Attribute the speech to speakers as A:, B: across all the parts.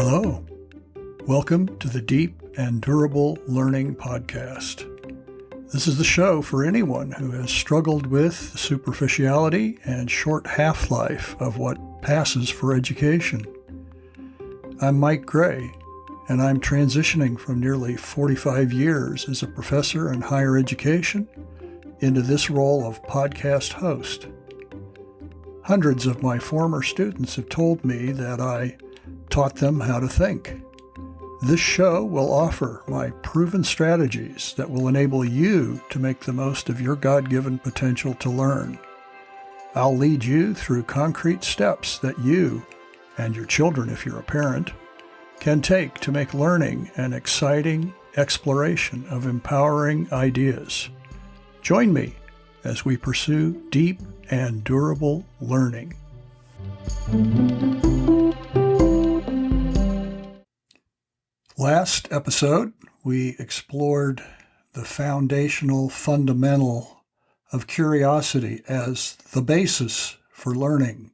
A: Hello. Welcome to the Deep and Durable Learning Podcast. This is the show for anyone who has struggled with the superficiality and short half-life of what passes for education. I'm Mike Gray, and I'm transitioning from nearly 45 years as a professor in higher education into this role of podcast host. Hundreds of my former students have told me that I taught them how to think. This show will offer my proven strategies that will enable you to make the most of your God-given potential to learn. I'll lead you through concrete steps that you, and your children if you're a parent, can take to make learning an exciting exploration of empowering ideas. Join me as we pursue deep and durable learning. Last episode, we explored the foundational fundamental of curiosity as the basis for learning.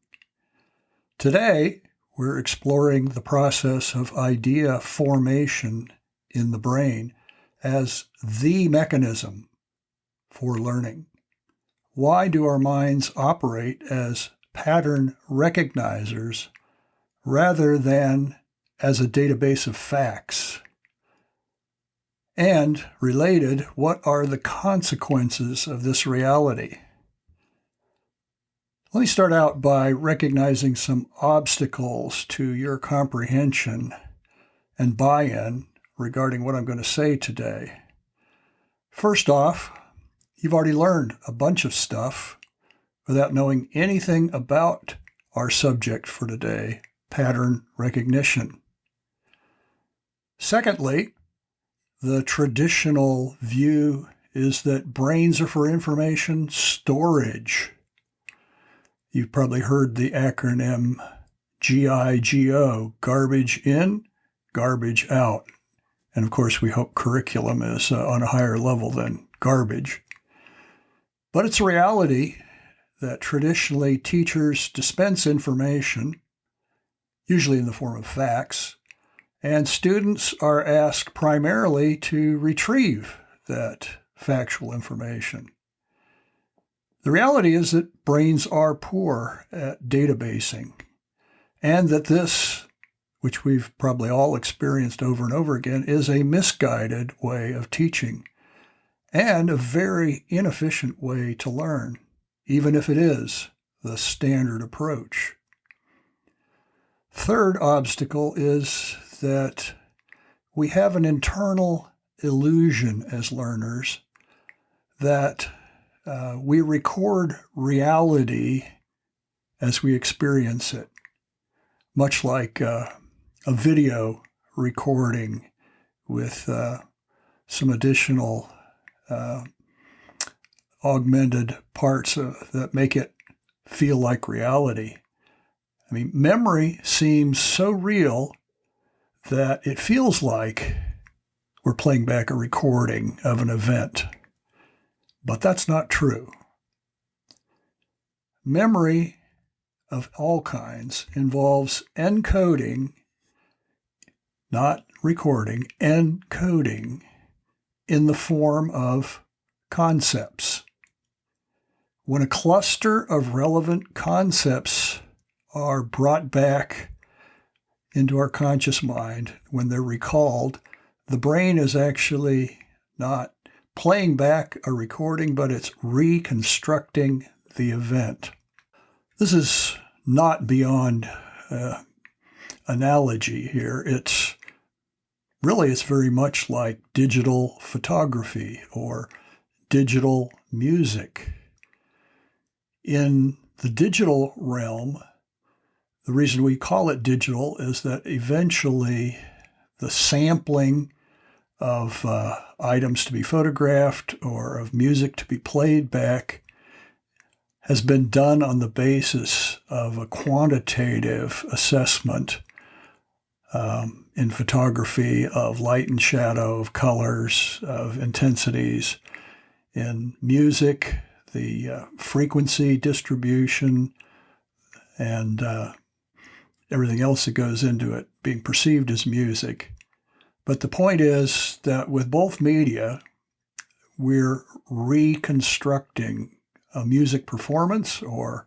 A: Today, we're exploring the process of idea formation in the brain as the mechanism for learning. Why do our minds operate as pattern recognizers rather than as a database of facts? And related, what are the consequences of this reality? Let me start out by recognizing some obstacles to your comprehension and buy-in regarding what I'm going to say today. First off, you've already learned a bunch of stuff without knowing anything about our subject for today, pattern recognition. Secondly, the traditional view is that brains are for information storage. You've probably heard the acronym GIGO, garbage in, garbage out. And of course, we hope curriculum is on a higher level than garbage. But it's a reality that traditionally teachers dispense information, usually in the form of facts, and students are asked primarily to retrieve that factual information. The reality is that brains are poor at databasing, and that this, which we've probably all experienced over and over again, is a misguided way of teaching and a very inefficient way to learn, even if it is the standard approach. Third obstacle is that we have an internal illusion as learners that we record reality as we experience it, much like a video recording with some additional augmented parts that make it feel like reality. I mean, memory seems so real that it feels like we're playing back a recording of an event. But that's not true. Memory of all kinds involves encoding, not recording, encoding in the form of concepts. When a cluster of relevant concepts are brought back into our conscious mind, when they're recalled, the brain is actually not playing back a recording, but it's reconstructing the event. This is not beyond analogy here. It's very much like digital photography or digital music. In the digital realm, the reason we call it digital is that eventually the sampling of items to be photographed or of music to be played back has been done on the basis of a quantitative assessment in photography of light and shadow, of colors, of intensities. In music, the frequency distribution and everything else that goes into it being perceived as music. But the point is that with both media, we're reconstructing a music performance or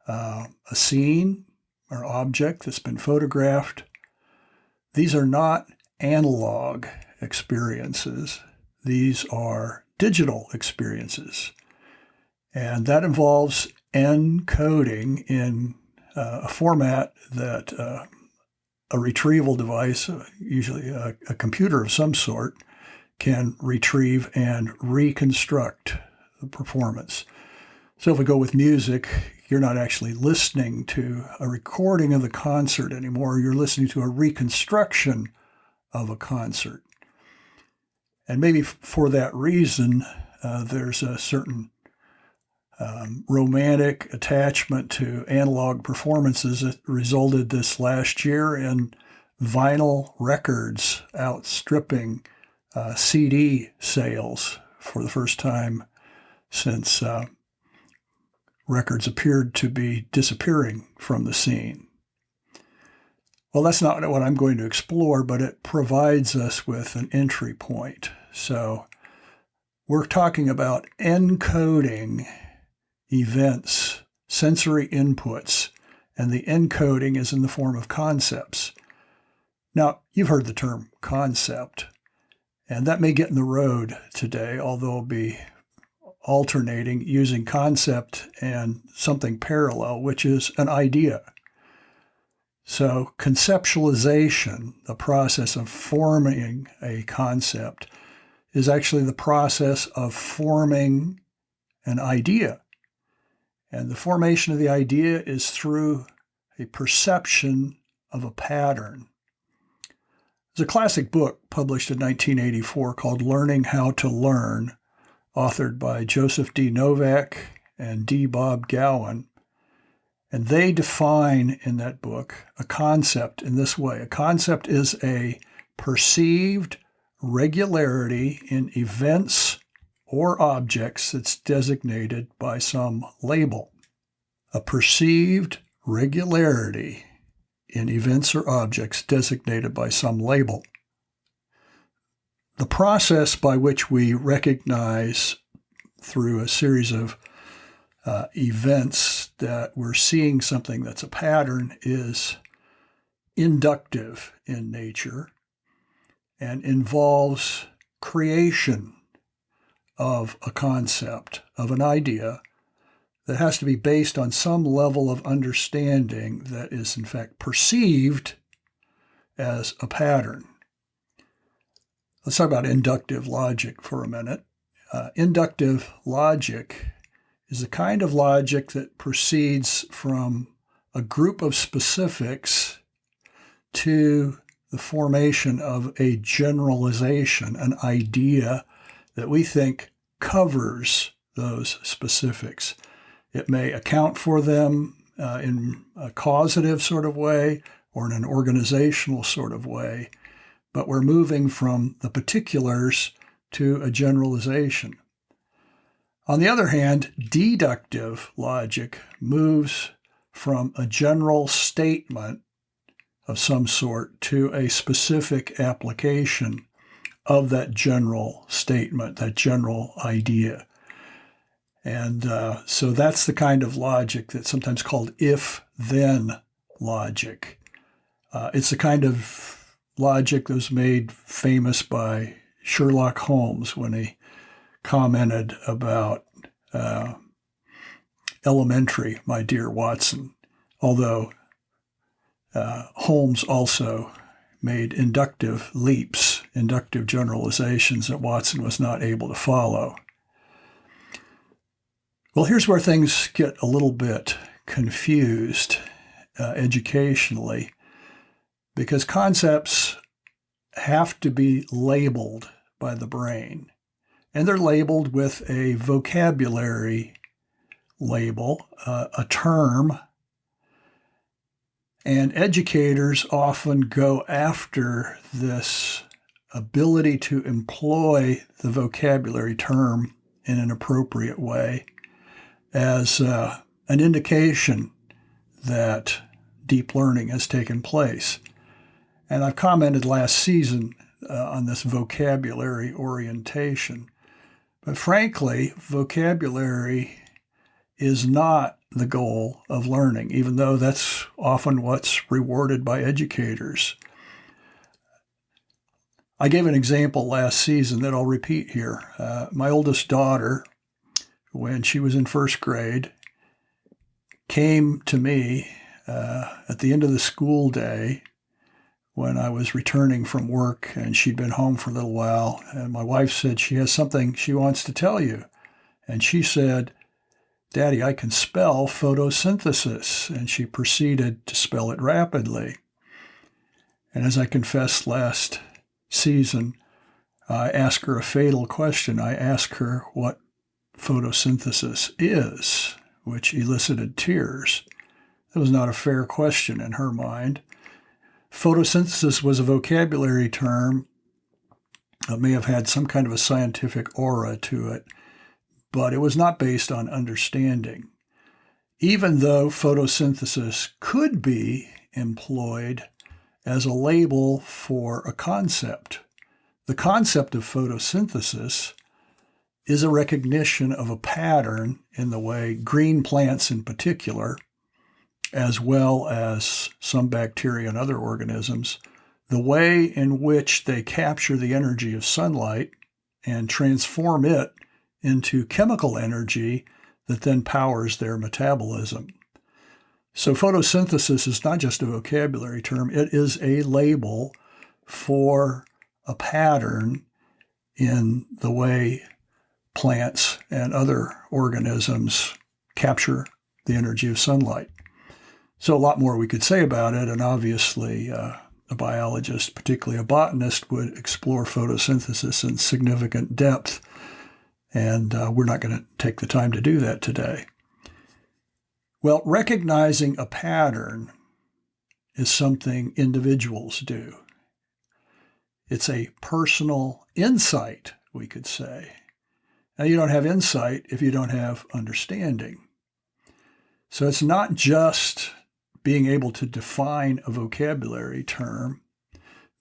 A: a scene or object that's been photographed. These are not analog experiences. These are digital experiences. And that involves encoding in a format that a retrieval device, usually a computer of some sort, can retrieve and reconstruct the performance. So if we go with music, you're not actually listening to a recording of the concert anymore. You're listening to a reconstruction of a concert. And maybe for that reason, there's a certain romantic attachment to analog performances that resulted this last year in vinyl records outstripping CD sales for the first time since records appeared to be disappearing from the scene. Well, that's not what I'm going to explore, but it provides us with an entry point. So we're talking about encoding events, sensory inputs, and the encoding is in the form of concepts. Now, you've heard the term concept, and that may get in the road today, although it'll be alternating using concept and something parallel, which is an idea. So conceptualization, the process of forming a concept, is actually the process of forming an idea. And the formation of the idea is through a perception of a pattern. There's a classic book published in 1984 called Learning How to Learn, authored by Joseph D. Novak and D. Bob Gowan. And they define in that book a concept in this way. A concept is a perceived regularity in events or objects that's designated by some label. A perceived regularity in events or objects designated by some label. The process by which we recognize through a series of events that we're seeing something that's a pattern is inductive in nature and involves creation of a concept, of an idea that has to be based on some level of understanding that is in fact perceived as a pattern. Let's talk about inductive logic for a minute. Inductive logic is the kind of logic that proceeds from a group of specifics to the formation of a generalization, an idea that we think covers those specifics. It may account for them in a causative sort of way or in an organizational sort of way, but we're moving from the particulars to a generalization. On the other hand, deductive logic moves from a general statement of some sort to a specific application of that general statement, that general idea. And so that's the kind of logic that's sometimes called if-then logic. It's the kind of logic that was made famous by Sherlock Holmes when he commented about elementary, my dear Watson, although Holmes also made inductive leaps, inductive generalizations that Watson was not able to follow. Well, here's where things get a little bit confused educationally, because concepts have to be labeled by the brain. And they're labeled with a vocabulary label, a term. And educators often go after this ability to employ the vocabulary term in an appropriate way as an indication that deep learning has taken place. And I've commented last season on this vocabulary orientation. But frankly, vocabulary is not the goal of learning, even though that's often what's rewarded by educators. I gave an example last season that I'll repeat here. My oldest daughter, when she was in first grade, came to me at the end of the school day when I was returning from work, and she'd been home for a little while, and my wife said she has something she wants to tell you. And she said, "Daddy, I can spell photosynthesis," and she proceeded to spell it rapidly. And as I confessed last season, I asked her a fatal question. I asked her what photosynthesis is, which elicited tears. That was not a fair question in her mind. Photosynthesis was a vocabulary term that may have had some kind of a scientific aura to it, but it was not based on understanding. Even though photosynthesis could be employed as a label for a concept, the concept of photosynthesis is a recognition of a pattern in the way green plants in particular, as well as some bacteria and other organisms, the way in which they capture the energy of sunlight and transform it into chemical energy that then powers their metabolism. So photosynthesis is not just a vocabulary term, it is a label for a pattern in the way plants and other organisms capture the energy of sunlight. So a lot more we could say about it, and obviously a biologist, particularly a botanist, would explore photosynthesis in significant depth, and we're not going to take the time to do that today. Well, recognizing a pattern is something individuals do. It's a personal insight, we could say. Now, you don't have insight if you don't have understanding. So it's not just being able to define a vocabulary term.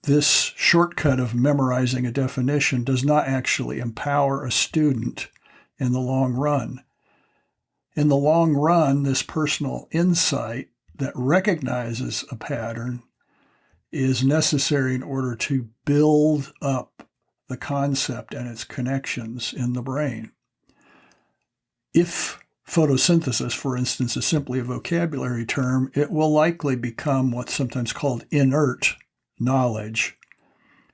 A: This shortcut of memorizing a definition does not actually empower a student in the long run. In the long run, this personal insight that recognizes a pattern is necessary in order to build up the concept and its connections in the brain. If photosynthesis, for instance, is simply a vocabulary term, it will likely become what's sometimes called inert knowledge,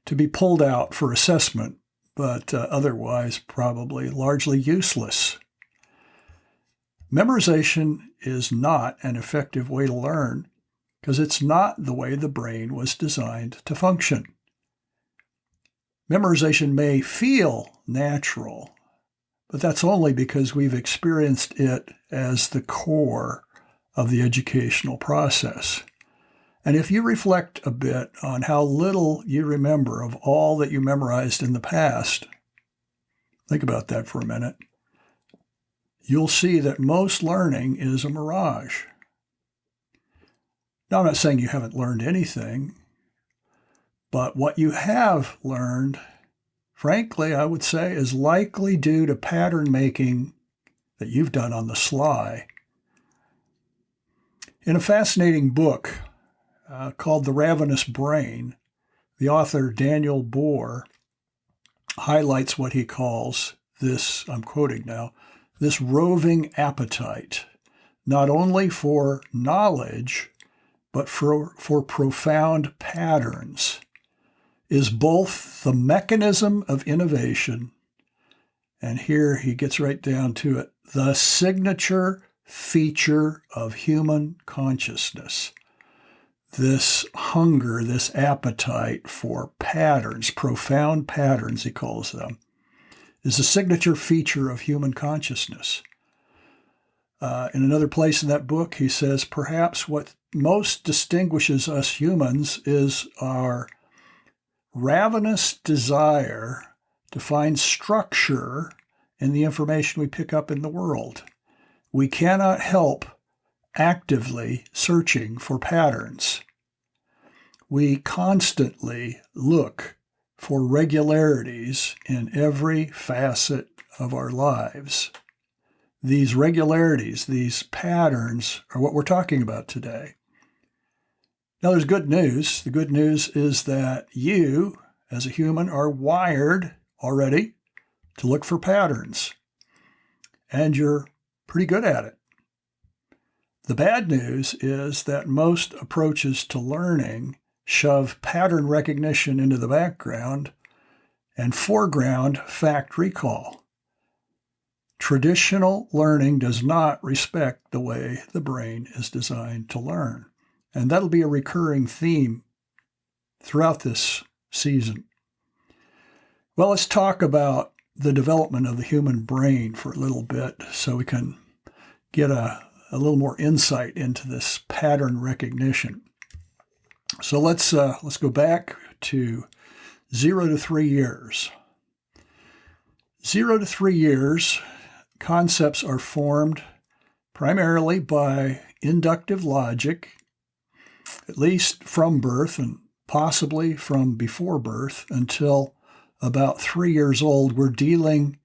A: to be pulled out for assessment, but otherwise probably largely useless. Memorization is not an effective way to learn because it's not the way the brain was designed to function. Memorization may feel natural, but that's only because we've experienced it as the core of the educational process. And if you reflect a bit on how little you remember of all that you memorized in the past, think about that for a minute, you'll see that most learning is a mirage. Now, I'm not saying you haven't learned anything, but what you have learned, frankly, I would say, is likely due to pattern making that you've done on the sly. In a fascinating book called The Ravenous Brain, the author Daniel Bohr highlights what he calls this, I'm quoting now, this roving appetite, not only for knowledge, but for profound patterns, is both the mechanism of innovation, and here he gets right down to it, the signature feature of human consciousness. This hunger, this appetite for patterns, profound patterns, he calls them, is a signature feature of human consciousness. In another place in that book, he says, perhaps what most distinguishes us humans is our ravenous desire to find structure in the information we pick up in the world. We cannot help actively searching for patterns. We constantly look for regularities in every facet of our lives. These regularities, these patterns, are what we're talking about today. Now, there's good news. The good news is that you, as a human, are wired already to look for patterns, and you're pretty good at it. The bad news is that most approaches to learning shove pattern recognition into the background and foreground fact recall. Traditional learning does not respect the way the brain is designed to learn. And that'll be a recurring theme throughout this season. Well, let's talk about the development of the human brain for a little bit so we can get a little more insight into this pattern recognition. So let's go back to 0 to 3 years. 0 to 3 years, concepts are formed primarily by inductive logic, at least from birth and possibly from before birth until about 3 years old. We're dealing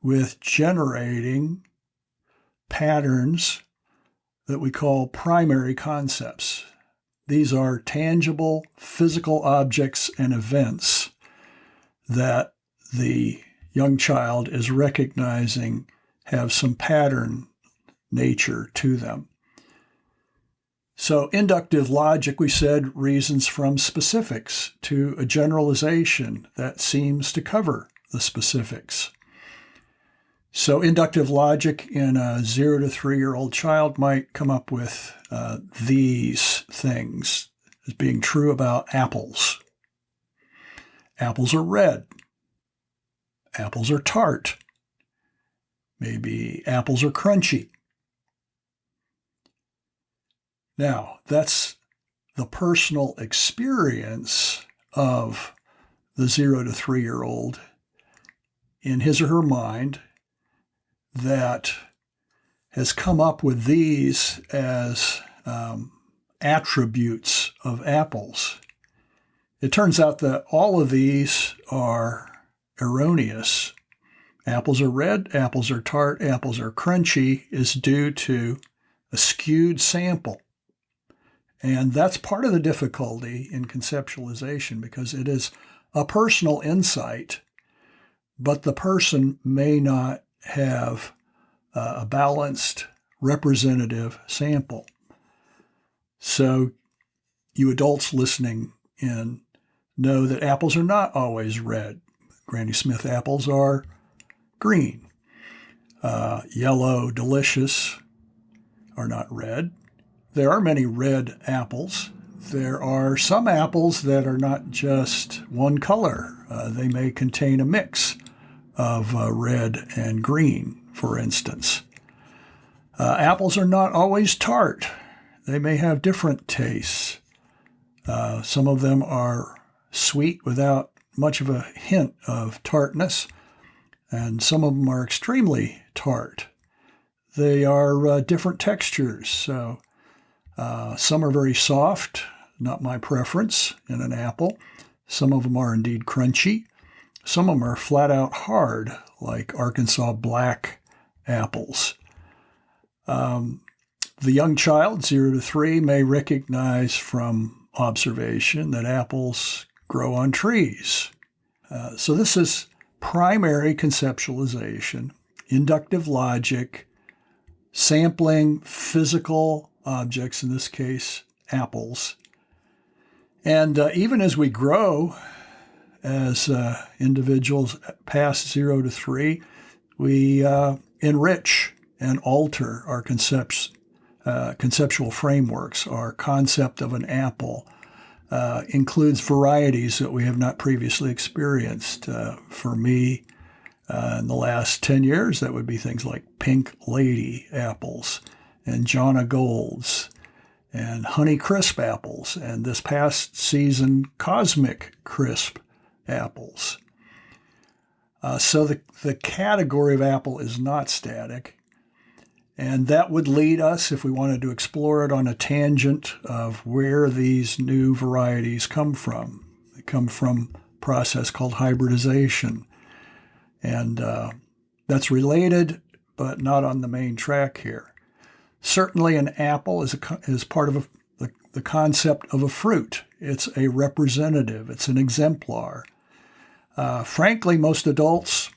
A: with generating patterns that we call primary concepts. These are tangible physical objects and events that the young child is recognizing have some pattern nature to them. So inductive logic, we said, reasons from specifics to a generalization that seems to cover the specifics. So inductive logic in a 0 to 3-year-old child might come up with these things as being true about apples. Apples are red. Apples are tart. Maybe apples are crunchy. Now, that's the personal experience of the 0 to 3-year-old in his or her mind that has come up with these as attributes of apples. It turns out that all of these are erroneous. Apples are red, apples are tart, apples are crunchy is due to a skewed sample. And that's part of the difficulty in conceptualization because it is a personal insight, but the person may not have a balanced representative sample. So you adults listening in know that apples are not always red. Granny Smith apples are green. Yellow, delicious are not red. There are many red apples. There are some apples that are not just one color. They may contain a mix of red and green, for instance. Apples are not always tart. They may have different tastes. Some of them are sweet without much of a hint of tartness, and some of them are extremely tart. They are different textures, so some are very soft, not my preference in an apple. Some of them are indeed crunchy. Some of them are flat out hard, like Arkansas black apples. The young child, 0 to 3, may recognize from observation that apples grow on trees. So this is primary conceptualization, inductive logic, sampling physical objects, in this case, apples. And even as we grow as individuals past 0 to 3, we enrich and alter our conceptual frameworks. Our concept of an apple includes varieties that we have not previously experienced. For me, in the last 10 years, that would be things like Pink Lady apples and Jonna Golds and Honey Crisp apples, and this past season, Cosmic Crisp apples. So the category of apple is not static. And that would lead us, if we wanted to explore it, on a tangent of where these new varieties come from. They come from a process called hybridization. And that's related, but not on the main track here. Certainly an apple is part of the concept of a fruit. It's a representative. It's an exemplar. Frankly, most adults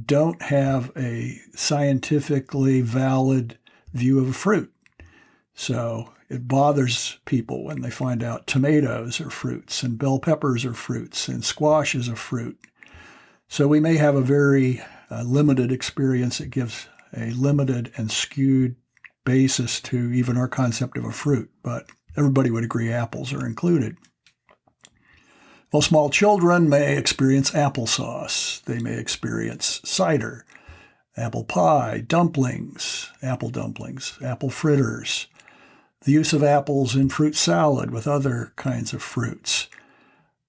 A: don't have a scientifically valid view of a fruit. So it bothers people when they find out tomatoes are fruits and bell peppers are fruits and squash is a fruit. So we may have a very limited experience that gives a limited and skewed basis to even our concept of a fruit, but everybody would agree apples are included. Well, small children may experience applesauce. They may experience cider, apple pie, dumplings, apple fritters, the use of apples in fruit salad with other kinds of fruits,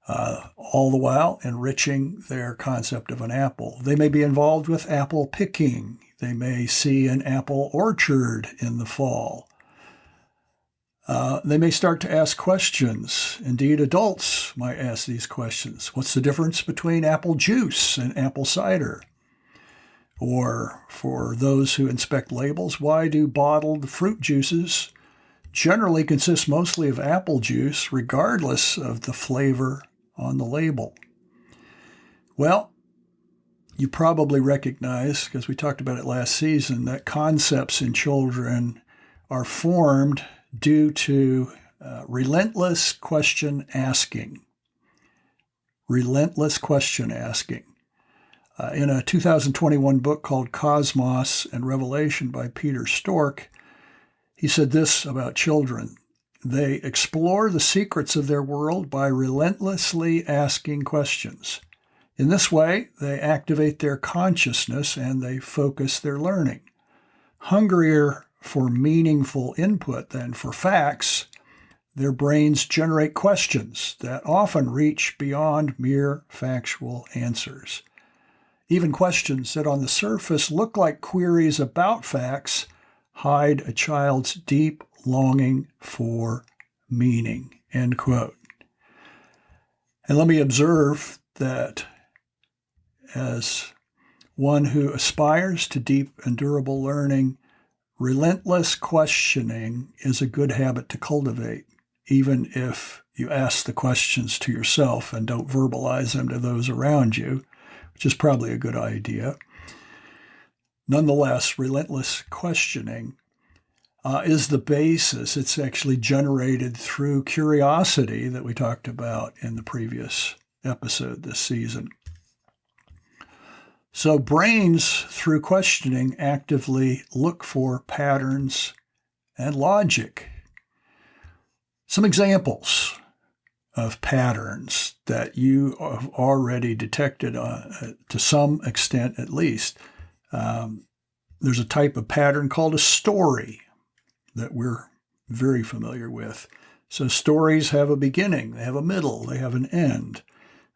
A: all the while enriching their concept of an apple. They may be involved with apple picking. They may see an apple orchard in the fall. They may start to ask questions. Indeed, adults might ask these questions. What's the difference between apple juice and apple cider? Or for those who inspect labels, why do bottled fruit juices generally consist mostly of apple juice, regardless of the flavor on the label? Well, you probably recognize, because we talked about it last season, that concepts in children are formed due to relentless question asking. Relentless question asking. In a 2021 book called Cosmos and Revelation by Peter Stork, he said this about children. They explore the secrets of their world by relentlessly asking questions. In this way, they activate their consciousness and they focus their learning. Hungrier for meaningful input than for facts, their brains generate questions that often reach beyond mere factual answers. Even questions that on the surface look like queries about facts hide a child's deep longing for meaning, end quote. And let me observe that as one who aspires to deep and durable learning, relentless questioning is a good habit to cultivate, even if you ask the questions to yourself and don't verbalize them to those around you, which is probably a good idea. Nonetheless, relentless questioning is the basis. It's actually generated through curiosity that we talked about in the previous episode this season. So brains, through questioning, actively look for patterns and logic. Some examples of patterns that you have already detected to some extent at least. There's a type of pattern called a story that we're very familiar with. So stories have a beginning, they have a middle, they have an end.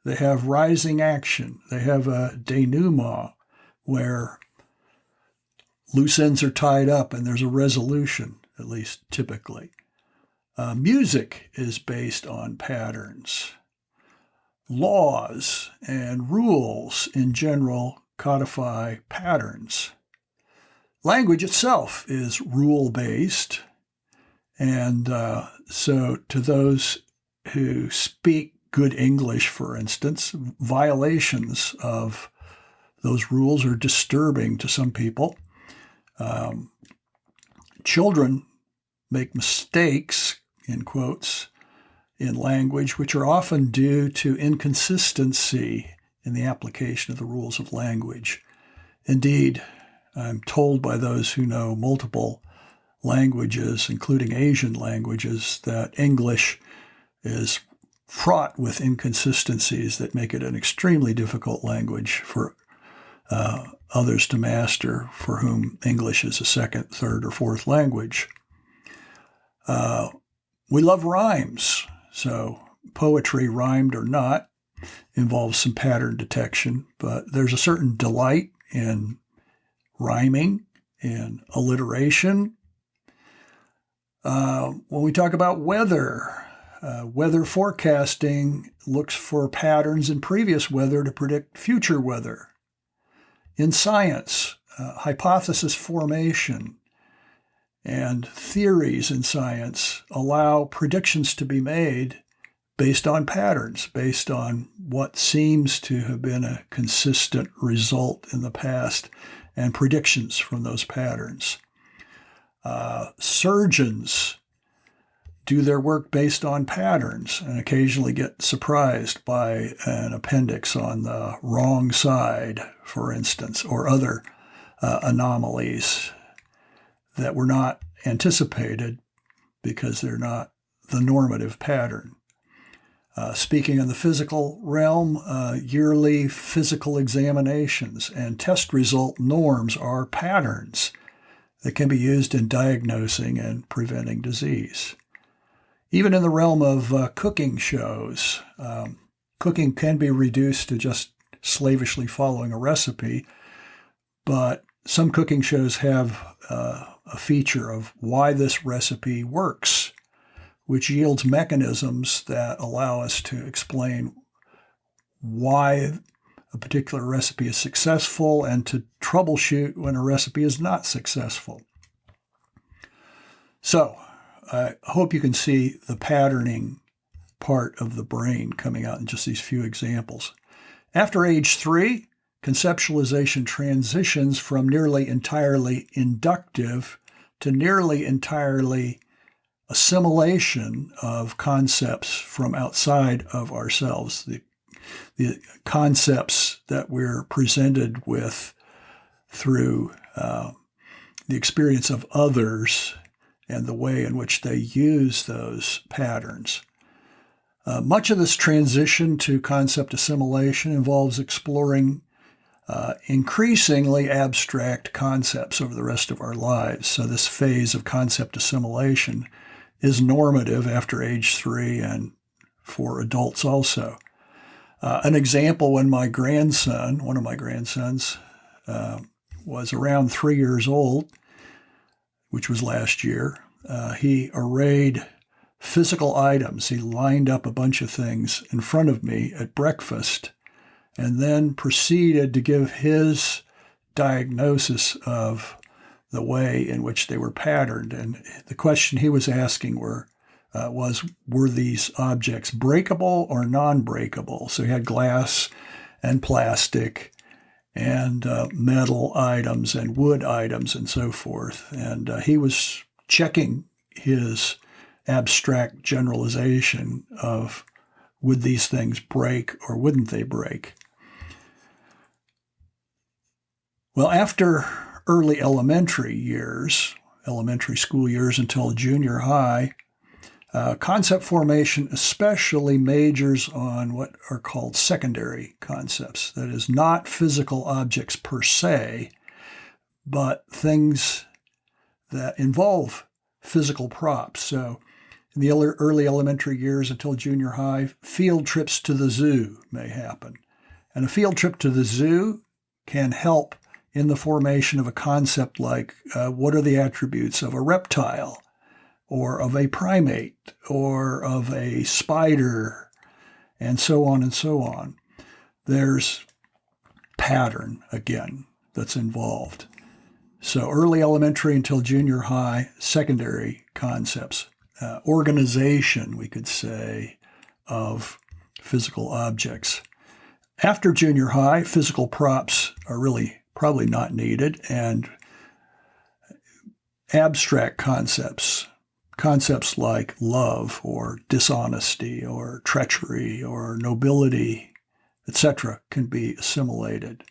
A: They have rising action. They have a denouement where loose ends are tied up and there's a resolution, at least typically. Music is based on patterns. Laws and rules in general codify patterns. Language itself is rule-based. And so to those who speak good English, for instance, violations of those rules are disturbing to some people. Children make mistakes, in quotes, in language, which are often due to inconsistency in the application of the rules of language. Indeed, I'm told by those who know multiple languages, including Asian languages, that English is fraught with inconsistencies that make it an extremely difficult language for others to master, for whom English is a second, third, or fourth language. We love rhymes, so poetry, rhymed or not, involves some pattern detection, but there's a certain delight in rhyming in alliteration. When we talk about weather, weather forecasting looks for patterns in previous weather to predict future weather. In science, hypothesis formation and theories in science allow predictions to be made based on patterns, based on what seems to have been a consistent result in the past and predictions from those patterns. Surgeons do their work based on patterns and occasionally get surprised by an appendix on the wrong side, for instance, or other anomalies that were not anticipated because they're not the normative pattern. Speaking in the physical realm, yearly physical examinations and test result norms are patterns that can be used in diagnosing and preventing disease. Even in the realm of cooking shows, cooking can be reduced to just slavishly following a recipe, but some cooking shows have a feature of why this recipe works, which yields mechanisms that allow us to explain why a particular recipe is successful and to troubleshoot when a recipe is not successful. So, I hope you can see the patterning part of the brain coming out in just these few examples. After age 3, conceptualization transitions from nearly entirely inductive to nearly entirely assimilation of concepts from outside of ourselves, the concepts that we're presented with through the experience of others and the way in which they use those patterns. Much of this transition to concept assimilation involves exploring increasingly abstract concepts over the rest of our lives. So this phase of concept assimilation is normative after age 3 and for adults also. An example, when one of my grandsons, was around 3 years old, which was last year, he arrayed physical items. He lined up a bunch of things in front of me at breakfast and then proceeded to give his diagnosis of the way in which they were patterned. And the question he was asking were these objects breakable or non-breakable? So he had glass and plastic and metal items and wood items and so forth. And he was checking his abstract generalization of would these things break or wouldn't they break? Well, after early elementary school years until junior high, concept formation especially majors on what are called secondary concepts. That is, not physical objects per se, but things that involve physical props. So in the early elementary years until junior high, field trips to the zoo may happen. And a field trip to the zoo can help in the formation of a concept like what are the attributes of a reptile, or of a primate, or of a spider, and so on and so on. There's pattern, again, that's involved. So early elementary until junior high, secondary concepts. Organization, we could say, of physical objects. After junior high, physical props are really probably not needed, and abstract concepts like love or dishonesty or treachery or nobility, etc., can be assimilated.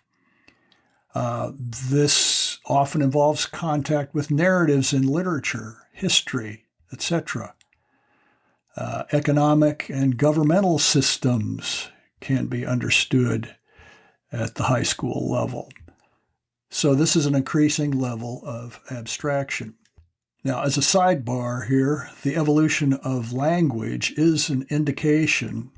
A: This often involves contact with narratives in literature, history, etc. Economic and governmental systems can be understood at the high school level. So this is an increasing level of abstraction. Now, as a sidebar here, the evolution of language is an indication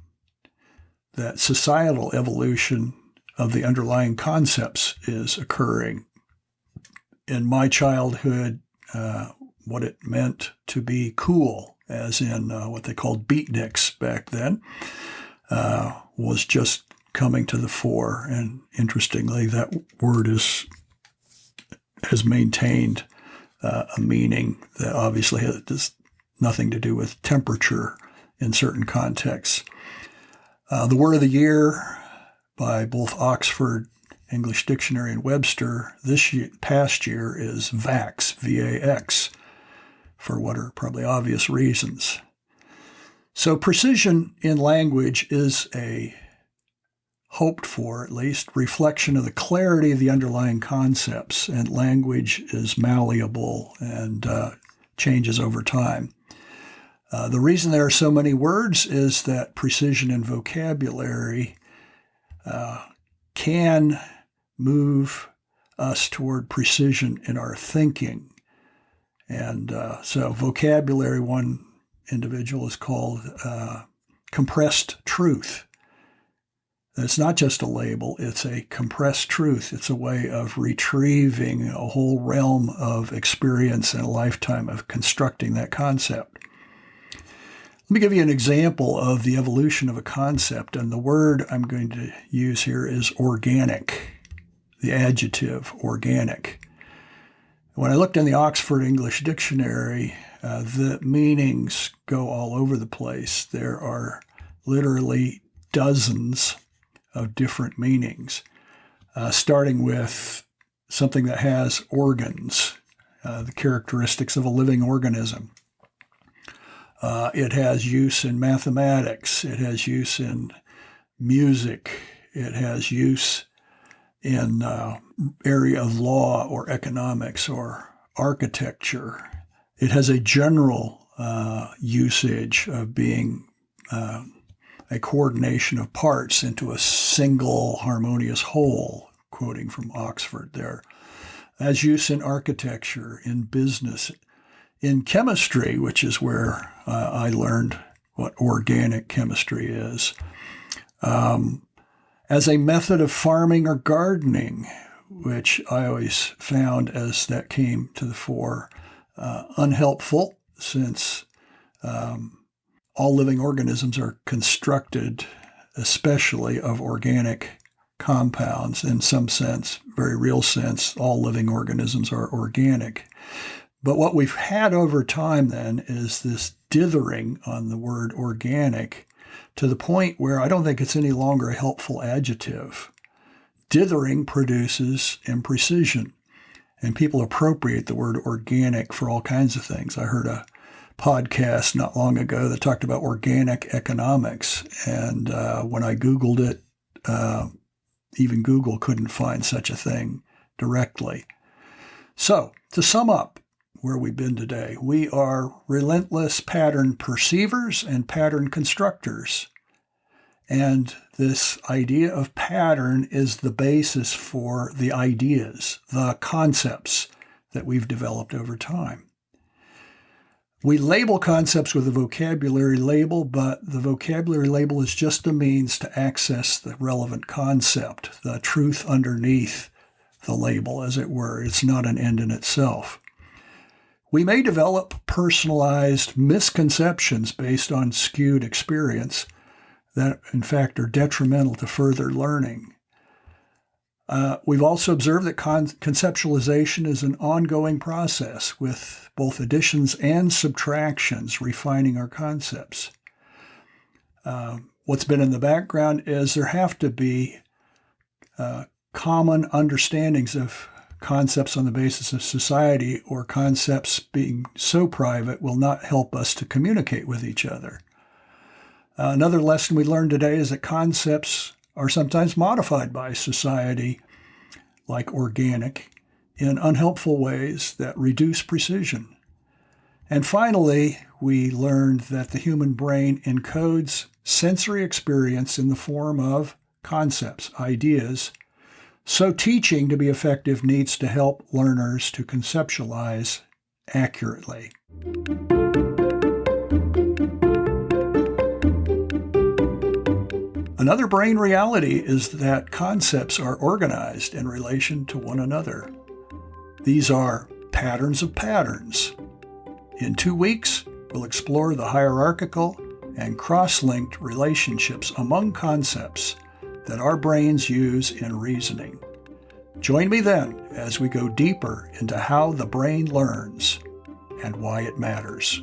A: that societal evolution of the underlying concepts is occurring. in my childhood, what it meant to be cool, as in what they called beatniks back then, was just coming to the fore. And interestingly, that word has maintained a meaning that obviously has nothing to do with temperature in certain contexts. The word of the year by both Oxford English Dictionary and Webster past year is VAX, V-A-X, for what are probably obvious reasons. So precision in language is a hoped for, at least, reflection of the clarity of the underlying concepts, and language is malleable and changes over time. The reason there are so many words is that precision in vocabulary can move us toward precision in our thinking. And so vocabulary, one individual has called compressed truth. It's not just a label, it's a compressed truth. It's a way of retrieving a whole realm of experience and a lifetime of constructing that concept. Let me give you an example of the evolution of a concept, and the word I'm going to use here is organic, the adjective organic. When I looked in the Oxford English Dictionary, the meanings go all over the place. There are literally dozens of different meanings, starting with something that has organs, the characteristics of a living organism. It has use in mathematics. It has use in music. It has use in area of law or economics or architecture. It has a general usage of being a coordination of parts into a single harmonious whole, quoting from Oxford there. As use in architecture, in business, in chemistry, which is where I learned what organic chemistry is, as a method of farming or gardening, which I always found as that came to the fore, unhelpful, since all living organisms are constructed, especially of organic compounds. In some sense, very real sense, all living organisms are organic. But what we've had over time then is this dithering on the word organic to the point where I don't think it's any longer a helpful adjective. Dithering produces imprecision, and people appropriate the word organic for all kinds of things. I heard a podcast not long ago that talked about organic economics, and when I Googled it, even Google couldn't find such a thing directly. So, to sum up where we've been today, we are relentless pattern perceivers and pattern constructors. And this idea of pattern is the basis for the ideas, the concepts that we've developed over time. We label concepts with a vocabulary label, but the vocabulary label is just a means to access the relevant concept, the truth underneath the label, as it were. It's not an end in itself. We may develop personalized misconceptions based on skewed experience that, in fact, are detrimental to further learning. We've also observed that conceptualization is an ongoing process with both additions and subtractions, refining our concepts. What's been in the background is there have to be common understandings of concepts on the basis of society, or concepts being so private will not help us to communicate with each other. Another lesson we learned today is that concepts are sometimes modified by society, like organic, in unhelpful ways that reduce precision. And finally, we learned that the human brain encodes sensory experience in the form of concepts, ideas. So teaching to be effective needs to help learners to conceptualize accurately. Another brain reality is that concepts are organized in relation to one another. These are patterns of patterns. In 2 weeks, we'll explore the hierarchical and cross-linked relationships among concepts that our brains use in reasoning. Join me then as we go deeper into how the brain learns and why it matters.